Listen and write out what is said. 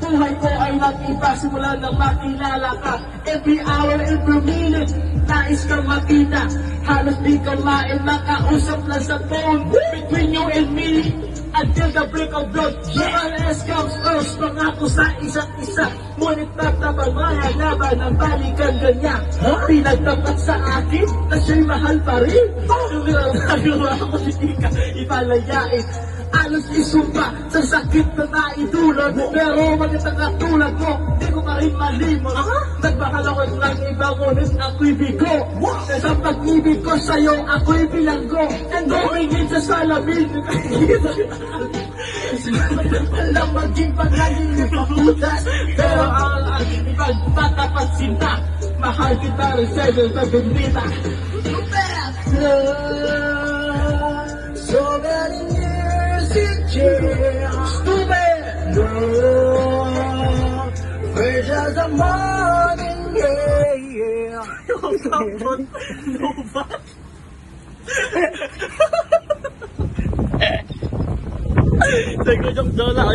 Buhay ko ay nag-iba simula nang makilala ka. Every hour, every minute, nais kang makita. Halos di ka makausap lang sa phone. Between you and me, until the break of dawn. Yes comes first, pangako sa isa't isa. Ngunit tatabang mga laban ang balikan ganyan. Pinagtapat sa akin, na siya'y mahal pa rin. Yung nagagawa ako, hindi ka ipalayain. Alos isumpa sa sakit na naidulog. Pero magandang katulad mo, di ko pa rin malimot. Nagmahal ako ng iba, ngunit ako'y bigo. Sa pag-ibig ko sa'yo, ako'y bilanggo. And gawin sa salamin. Alam maging pag-alilip paputas. Pero ang ipagpatapat sinta. Mahal kita rin sa'yo sa bendita. So many years in jail. Stupid! No, we're just a morning, yeah. Nagkajok doon lang.